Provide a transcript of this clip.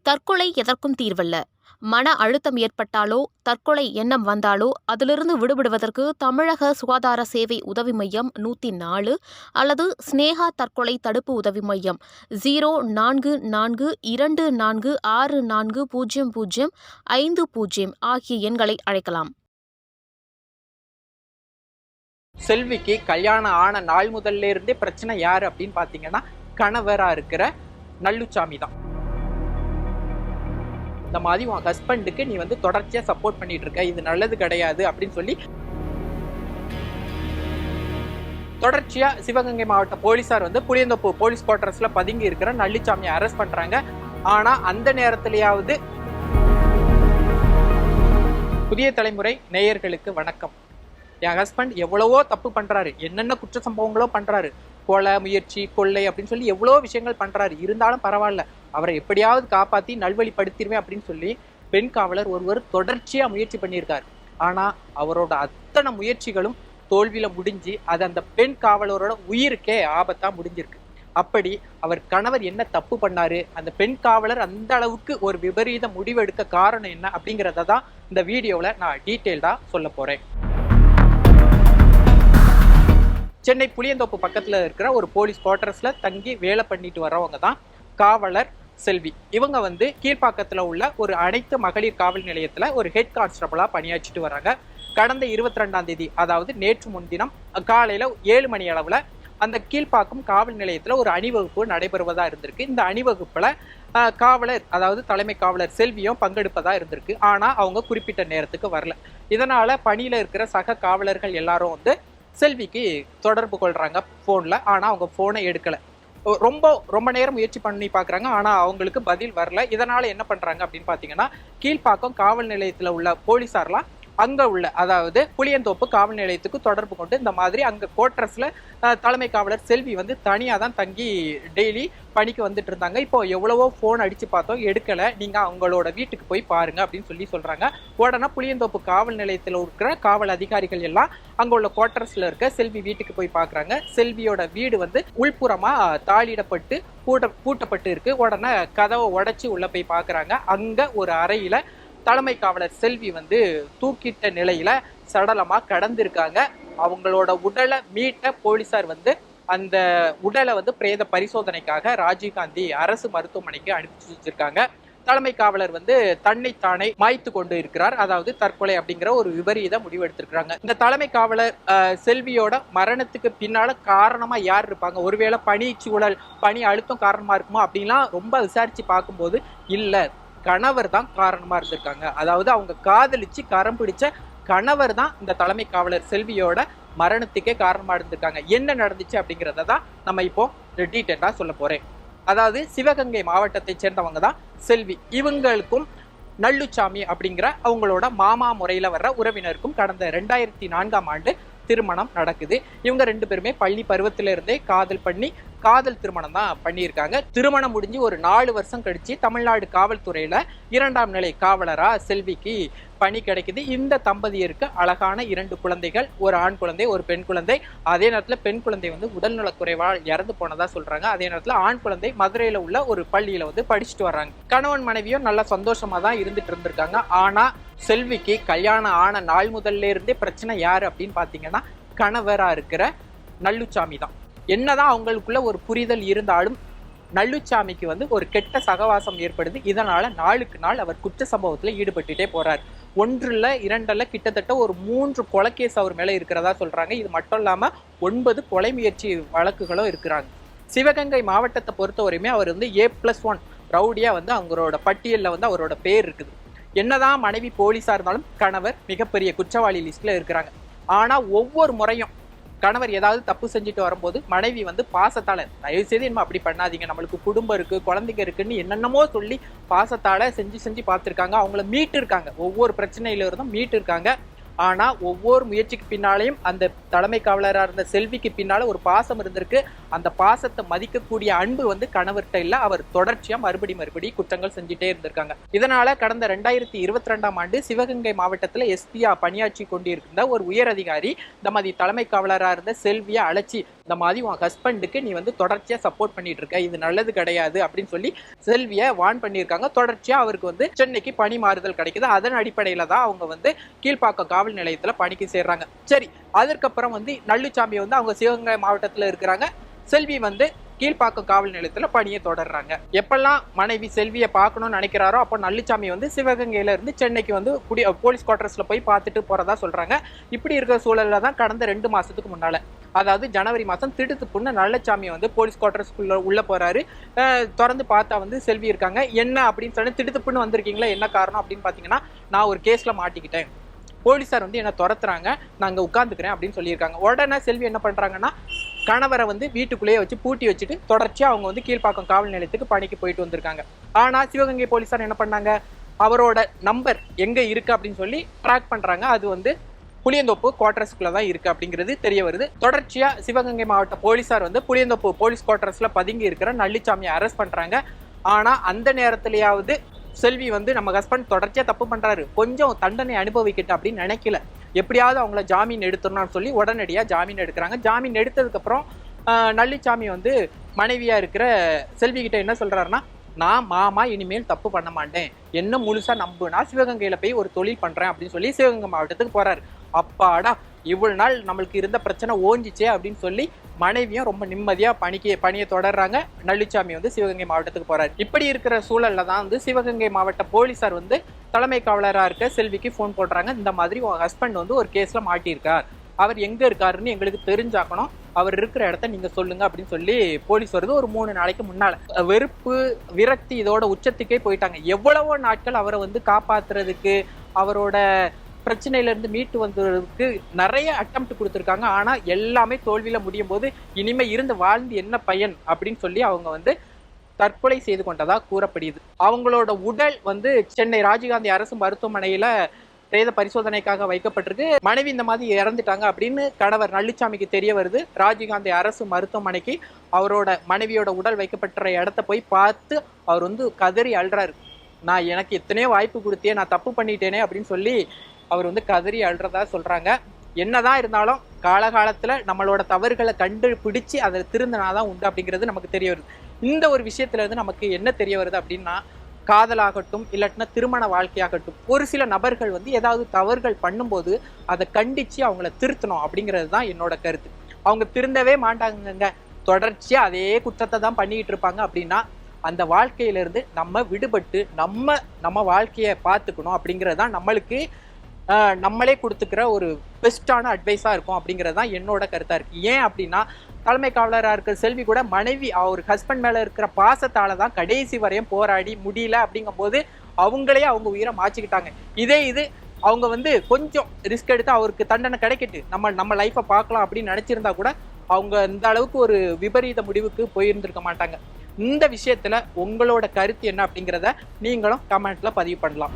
தற்கொலை எதற்கும் தீர்வல்ல. மன அழுத்தம் ஏற்பட்டாலோ தற்கொலை எண்ணம் வந்தாலோ அதிலிருந்து விடுபடுவதற்கு தமிழக சுகாதார சேவை உதவி மையம் 104 அல்லது ஸ்னேகா தற்கொலை தடுப்பு உதவி மையம் 0442640050 ஆகிய எண்களை அழைக்கலாம். செல்விக்கு கல்யாணம் ஆன நாள் முதல்ல இருந்தே பிரச்சனை யாரு அப்படின்னு பாத்தீங்கன்னா கணவரா இருக்கிற நல்லுச்சாமி தான். இந்த மாதிரி உன் ஹஸ்பண்டுக்கு நீ தொடர்ச்சியா சப்போர்ட் பண்ணிட்டு இருக்க, இது நல்லது கிடையாது அப்படின்னு சொல்லி தொடர்ச்சியா சிவகங்கை மாவட்ட போலீசார் புளியந்தோப்பு போலீஸ் குவார்டர்ஸ்ல பதுங்கி இருக்கிற நல்லுச்சாமியை அரெஸ்ட் பண்றாங்க. ஆனா அந்த நேரத்திலேயாவது புதிய தலைமுறை நேயர்களுக்கு வணக்கம். என் ஹஸ்பண்ட் எவ்வளவோ தப்பு பண்றாரு, என்னென்ன குற்ற சம்பவங்களோ பண்றாரு, கொலை முயற்சி கொள்ளை அப்படின்னு சொல்லி எவ்வளோ விஷயங்கள் பண்றாரு, இருந்தாலும் பரவாயில்ல அவரை எப்படியாவது காப்பாத்தி நல்வழிப்படுத்திடுவேன் அப்படின்னு சொல்லி பெண் காவலர் ஒருவர் தொடர்ச்சியா முயற்சி பண்ணியிருக்காரு. ஆனா அவரோட அத்தனை முயற்சிகளும் தோல்வியில முடிஞ்சு அது அந்த பெண் காவலரோட உயிருக்கே ஆபத்தா முடிஞ்சிருக்கு. அப்படி அவர் கணவர் என்ன தப்பு பண்ணாரு, அந்த பெண் காவலர் அந்த அளவுக்கு ஒரு விபரீத முடிவு எடுக்க காரணம் என்ன அப்படிங்கிறத தான் இந்த வீடியோவில் நான் டீட்டெயில்டா சொல்ல போறேன். சென்னை புளியந்தோப்பு பக்கத்துல இருக்கிற ஒரு போலீஸ் குவார்டர்ஸ்ல தங்கி வேலை பண்ணிட்டு வரவங்க தான் காவலர் செல்வி. இவங்க கீழ்ப்பாக்கத்துல உள்ள ஒரு அனைத்து மகளிர் காவல் நிலையத்துல ஒரு ஹெட் கான்ஸ்டபிளா பணியாற்றிட்டு வராங்க. கடந்த 22ஆம் தேதி, அதாவது நேற்று முன்தினம் காலையில 7 மணி அளவுல அந்த கீழ்ப்பாக்கம் காவல் நிலையத்துல ஒரு அணிவகுப்பு நடைபெறுவதா இருந்திருக்கு. இந்த அணிவகுப்புல காவலர், அதாவது தலைமை காவலர் செல்வியும் பங்கெடுப்பதா இருந்திருக்கு. ஆனா அவங்க குறிப்பிட்ட நேரத்துக்கு வரல. இதனால பணியில இருக்கிற சக காவலர்கள் எல்லாரும் செல்விக்கு தொடர்பு கொள்றாங்க போன்ல. ஆனா அவங்க போனை எடுக்கல. ரொம்ப நேரம் முயற்சி பண்ணி பாக்குறாங்க. ஆனா அவங்களுக்கு பதில் வரல. இதனால என்ன பண்றாங்க அப்படின்னு பாத்தீங்கன்னா, கீழ்ப்பாக்கம் காவல் நிலையத்துல உள்ள போலீசார்லாம் அங்க உள்ள, அதாவது புளியந்தோப்பு காவல் நிலையத்துக்கு தொடர்பு கொண்டு இந்த மாதிரி அங்க குவார்டர்ஸ்ல தலைமை காவலர் செல்வி தனியா தான் தங்கி டெய்லி பணிக்கு வந்துட்டு இருந்தாங்க. இப்போ எவ்வளவோ போன் அடிச்சு பார்த்தோம், எடுக்கல, நீங்க அவங்களோட வீட்டுக்கு போய் பாருங்க அப்படின்னு சொல்றாங்க. உடனே புளியந்தோப்பு காவல் நிலையத்தில் இருக்கிற காவல் அதிகாரிகள் எல்லாம் அங்க உள்ள குவார்டர்ஸ்ல இருக்க செல்வி வீட்டுக்கு போய் பாக்குறாங்க. செல்வியோட வீடு உள்புறமா தாளிடப்பட்டு பூட்டப்பட்டு இருக்கு. உடனே கதவை உடைச்சு உள்ள போய் பாக்குறாங்க. அங்க ஒரு அறையில தலைமை காவலர் செல்வி தூக்கிட்ட நிலையில சடலமா கடந்திருக்காங்க. அவங்களோட உடலை மீட்ட போலீசார் அந்த உடலை பிரேத பரிசோதனைக்காக ராஜீவ்காந்தி அரசு மருத்துவமனைக்கு அனுப்பி வச்சிருக்காங்க. தலைமை காவலர் தன்னைத்தானே மாய்த்து கொண்டு இருக்கிறார், அதாவது தற்கொலை அப்படிங்கிற ஒரு விபரீத முடிவு எடுத்திருக்கிறாங்க. இந்த தலைமை காவலர் செல்வியோட மரணத்துக்கு பின்னால காரணமா யார் இருப்பாங்க, ஒருவேளை பணி சூழல் பணி அழுத்தம் காரணமா இருக்குமா அப்படின்லாம் ரொம்ப விசாரிச்சு பார்க்கும்போது இல்ல, கணவர் தான் காரணமா இருந்திருக்காங்க. அதாவது அவங்க காதலிச்சு கரம் பிடிச்ச கணவர் தான் இந்த தலைமை காவலர் செல்வியோட மரணத்துக்கே காரணமா இருந்திருக்காங்க. என்ன நடந்துச்சு அப்படிங்கிறத தான் நம்ம இப்போ டீட்டெயிலா சொல்ல போறேன். அதாவது சிவகங்கை மாவட்டத்தை சேர்ந்தவங்க தான் செல்வி. இவங்களுக்கும் நல்லுச்சாமி அப்படிங்கிற அவங்களோட மாமா முறையில வர்ற உறவினருக்கும் கடந்த 2004ஆம் ஆண்டு திருமணம் நடக்குது. இவங்க 2 பேருமே பள்ளி பருவத்தில இருந்தே காதல் திருமணம் தான் பண்ணியிருக்காங்க. திருமணம் முடிஞ்சு ஒரு 4 வருஷம் கழிச்சு தமிழ்நாடு காவல்துறையில 2ஆம் நிலை காவலரா செல்விக்கு பணி கிடைக்குது. இந்த தம்பதியருக்கு அழகான 2 குழந்தைகள், ஒரு ஆண் குழந்தை ஒரு பெண் குழந்தை. அதே நேரத்தில் பெண் குழந்தை உடல்நலக்குறைவால் இறந்து போனதா சொல்றாங்க. அதே நேரத்தில் ஆண் குழந்தை மதுரையில உள்ள ஒரு பள்ளியில படிச்சுட்டு வர்றாங்க. கணவன் மனைவியும் நல்ல சந்தோஷமா தான் இருந்துட்டு இருந்திருக்காங்க. ஆனா செல்விக்கு கல்யாணம் ஆன நாள் முதல்ல இருந்தே பிரச்சனை யாரு அப்படின்னு பாத்தீங்கன்னா கணவரா இருக்கிற நல்லுச்சாமி தான். என்னதான் அவங்களுக்குள்ள ஒரு புரிதல் இருந்தாலும் நல்லுச்சாமிக்கு ஒரு கெட்ட சகவாசம் ஏற்படுது. இதனால நாளுக்கு நாள் அவர் குற்ற சம்பவத்துல ஈடுபட்டுட்டே போறார். 1 இல்ல 2 இல்ல கிட்டத்தட்ட ஒரு 3 கொலைகேஸ் அவர் மேல இருக்கிறதா சொல்றாங்க. இது மட்டும் இல்லாம 9 கொலை முயற்சி வழக்குகளும் இருக்கிறாங்க. சிவகங்கை மாவட்டத்தை பொறுத்தவரையுமே அவர் A+1 ரவுடியா அவங்களோட பட்டியல்ல அவரோட பேர் இருக்குது. என்னதான் மனைவி போலீஸா இருந்தாலும் கணவர் மிகப்பெரிய குற்றவாளி லிஸ்ட்ல இருக்கிறாங்க. ஆனா ஒவ்வொரு முறையும் கணவர் ஏதாவது தப்பு செஞ்சுட்டு வரும்போது மனைவி பாசத்தால தயவு செய்து நம்ம அப்படி பண்ணாதீங்க, நம்மளுக்கு குடும்பம் இருக்கு குழந்தைங்க இருக்குன்னு என்னென்னமோ சொல்லி பாசத்தால செஞ்சு பார்த்துருக்காங்க. அவங்கள மீட்டு இருக்காங்க, ஒவ்வொரு பிரச்சனையில இருந்தும் மீட்டு இருக்காங்க. ஆனா ஒவ்வொரு முயற்சிக்கு பின்னாலையும் அந்த தலைமை காவலராக இருந்த செல்விக்கு பின்னால ஒரு பாசம் இருந்திருக்கு. அந்த பாசத்தை மதிக்கக்கூடிய அன்பு வந்து கணவர்கிட்ட இல்ல. அவர் தொடர்ச்சியா மறுபடி குற்றங்கள் செஞ்சுட்டே இருந்திருக்காங்க. இதனால கடந்த 2022ஆம் ஆண்டு சிவகங்கை மாவட்டத்துல எஸ்பியா பணியாற்றி கொண்டிருந்த ஒரு உயர் அதிகாரி இந்த மாதிரி தலைமை காவலராக இருந்த செல்வியை அழைச்சி, இந்த மாதிரி உன் ஹஸ்பண்டுக்கு நீ வந்து தொடர்ச்சியா சப்போர்ட் பண்ணிட்டு இருக்க, இது நல்லது கிடையாது அப்படின்னு சொல்லி செல்வியை வார்ன் பண்ணியிருக்காங்க. தொடர்ச்சியா அவருக்கு வந்து சென்னைக்கு பணி மாறுதல் கிடைக்குது. அதன் அடிப்படையில தான் அவங்க வந்து கீழ்ப்பாக்கம் காவல் நிலையத்துல பணிக்கு சேர்றாங்க. சரி, அதற்கப்புறம் வந்து நல்லுச்சாமி வந்து அவங்க சிவகங்கை மாவட்டத்துல இருக்கிறாங்க. செல்வி வந்து கீழ்ப்பாக்கம் காவல் நிலையத்துல பணியை தொடர்றாங்க. எப்பெல்லாம் மனைவி செல்வியை பார்க்கணும்னு நினைக்கிறாரோ அப்போ நல்லுச்சாமி வந்து சிவகங்கையில இருந்து சென்னைக்கு வந்து போலீஸ் குவார்டர்ஸ்ல போய் பார்த்துட்டு போறதா சொல்றாங்க. இப்படி இருக்கிற சூழல்ல தான் கடந்த 2 மாசத்துக்கு முன்னால, அதாவது ஜனவரி மாசம் திடுத்துப்புன்னு நல்லசாமி வந்து போலீஸ் குவார்டர்ஸ்க்குள்ள உள்ள போறாரு. திறந்து பார்த்தா வந்து செல்வி இருக்காங்க. என்ன அப்படின்னு சொல்லி, திடுத்துப்புன்னு வந்திருக்கீங்களா, என்ன காரணம் அப்படின்னு பாத்தீங்கன்னா, நான் ஒரு கேஸ்ல மாட்டிக்கிட்டேன், போலீஸார் வந்து என்ன துரத்துறாங்க, நாங்க உட்கார்ந்துக்கிறேன் அப்படின்னு சொல்லியிருக்காங்க. உடனே செல்வி என்ன பண்றாங்கன்னா, கணவரை வந்து வீட்டுக்குள்ளேயே வச்சு பூட்டி வச்சுட்டு தொடர்ச்சியா அவங்க வந்து கீழ்ப்பாக்கம் காவல் நிலையத்துக்கு பணிக்கு போயிட்டு வந்திருக்காங்க. ஆனா சிவகங்கை போலீஸார் என்ன பண்ணாங்க, அவரோட நம்பர் எங்க இருக்கு அப்படின்னு சொல்லி ட்ராக் பண்றாங்க. அது வந்து புளியந்தோப்பு குவார்டர்ஸ்குள்ள தான் இருக்கு அப்படிங்கிறது தெரிய வருது. தொடர்ச்சியா சிவகங்கை மாவட்ட போலீஸார் வந்து புளியந்தோப்பு போலீஸ் குவார்டர்ஸ்ல பதுங்கி இருக்கிற நல்லுச்சாமியை அரெஸ்ட் பண்றாங்க. ஆனா அந்த நேரத்திலேயாவது செல்வி வந்து நம்ம ஹஸ்பண்ட் தொடர்ச்சியா தப்பு பண்றாரு, கொஞ்சம் தண்டனை அனுபவிக்கிட்டு அப்படின்னு நினைக்கல. எப்படியாவது அவங்கள ஜாமீன் எடுத்துடணும்னு சொல்லி உடனடியா ஜாமீன் எடுக்கிறாங்க. ஜாமீன் எடுத்ததுக்கு அப்புறம் நல்லுச்சாமி வந்து மனைவியா இருக்கிற செல்வி கிட்ட என்ன சொல்றாருன்னா, நான் மாமா இனிமேல் தப்பு பண்ண மாட்டேன், என்ன முழுசா நம்புனா சிவகங்கையில போய் ஒரு தொழில் பண்றேன் அப்படின்னு சொல்லி சிவகங்கை மாவட்டத்துக்கு போறாரு. அப்பாடா, இவ்வளவு நாள் நம்மளுக்கு இருந்த பிரச்சனை ஓஞ்சிச்சே அப்படின்னு சொல்லி மனைவியும் ரொம்ப நிம்மதியா பணியை தொடர்றாங்க. நல்லுச்சாமி வந்து சிவகங்கை மாவட்டத்துக்கு போறாரு. இப்படி இருக்கிற சூழல்ல தான் வந்து சிவகங்கை மாவட்ட போலீசார் வந்து தலைமை காவலரா இருக்க செல்விக்கு போன் போடுறாங்க. இந்த மாதிரி உங்க ஹஸ்பண்ட் வந்து ஒரு கேஸ்ல மாட்டியிருக்கார், அவர் எங்க இருக்காருன்னு எங்களுக்கு தெரிஞ்சாக்கணும், அவர் இருக்கிற இடத்த நீங்க சொல்லுங்க அப்படின்னு சொல்லி போலீஸ் வருது. ஒரு 3 நாளைக்கு முன்னால வெறுப்பு விரக்தி இதோட உச்சத்துக்கே போயிட்டாங்க. எவ்வளவோ நாட்கள் அவரை வந்து காப்பாத்துறதுக்கு, அவரோட பிரச்சனையில இருந்து மீட்டு வந்ததுக்கு நிறைய அட்டெம்ப்ட் கொடுத்துருக்காங்க. ஆனா எல்லாமே தோல்வியில முடியும் போது இனிமே இருந்து வாழ்ந்து என்ன பயன் அப்படின்னு சொல்லி அவங்க வந்து தற்கொலை செய்து கொண்டதா கூறப்படுது. அவங்களோட உடல் வந்து சென்னை ராஜீவ்காந்தி அரசு மருத்துவமனையில பிரேத பரிசோதனைக்காக வைக்கப்பட்டிருக்கு. மனைவி இந்த மாதிரி இறந்துட்டாங்க அப்படின்னு கணவர் நல்லுச்சாமிக்கு தெரிய வருது. ராஜீவ்காந்தி அரசு மருத்துவமனைக்கு அவரோட மனைவியோட உடல் வைக்கப்பட்ட இடத்த போய் பார்த்து அவர் வந்து கதறி அழுறாரு. நான் எனக்கு எத்தனையோ வாய்ப்பு கொடுத்தே, நான் தப்பு பண்ணிட்டேனே அப்படின்னு சொல்லி அவர் வந்து கதறி அழுறதா சொல்றாங்க. என்னதான் இருந்தாலும் காலகாலத்துல நம்மளோட தவறுகளை கண்டுபிடிச்சு அதை திருந்தினாதான் உண்டு அப்படிங்கிறது நமக்கு தெரிய வருது. இந்த ஒரு விஷயத்துல இருந்து நமக்கு என்ன தெரிய வருது அப்படின்னா, காதலாகட்டும் இல்லாட்டினா திருமண வாழ்க்கையாகட்டும், ஒரு சில நபர்கள் வந்து ஏதாவது தவறுகள் பண்ணும்போது அதை கண்டிச்சு அவங்கள திருத்தணும் அப்படிங்கிறது தான் என்னோட கருத்து. அவங்க திருந்தவே மாட்டாங்க, தொடர்ச்சியா அதே குற்றத்தை தான் பண்ணிட்டு இருப்பாங்க. அப்படின்னா அந்த வாழ்க்கையில இருந்து நம்ம விடுபட்டு நம்ம வாழ்க்கையை பார்த்துக்கணும் அப்படிங்கிறது தான் நம்மளுக்கு நம்மளே கொடுத்துக்கிற ஒரு பெஸ்டான அட்வைஸா இருக்கும் அப்படிங்கிறது தான் என்னோட கருத்தா இருக்கு. ஏன் அப்படின்னா, தலைமை காவலராக இருக்கிற செல்வி கூட மனைவி அவர் ஹஸ்பண்ட் மேல இருக்கிற பாசத்தால தான் கடைசி வரையும் போராடி முடியல அப்படிங்கும் போது அவங்களே அவங்க உயிரை மாச்சிக்கிட்டாங்க. இது அவங்க வந்து கொஞ்சம் ரிஸ்க் எடுத்து அவருக்கு தண்டனை கிடைக்கட்டு, நம்ம லைஃப்பை பார்க்கலாம் அப்படின்னு நினைச்சிருந்தா கூட அவங்க இந்த அளவுக்கு ஒரு விபரீத முடிவுக்கு போயிருந்திருக்க மாட்டாங்க. இந்த விஷயத்துல உங்களோட கருத்து என்ன அப்படிங்கிறத நீங்களும் கமெண்ட்ல பதிவு பண்ணலாம்.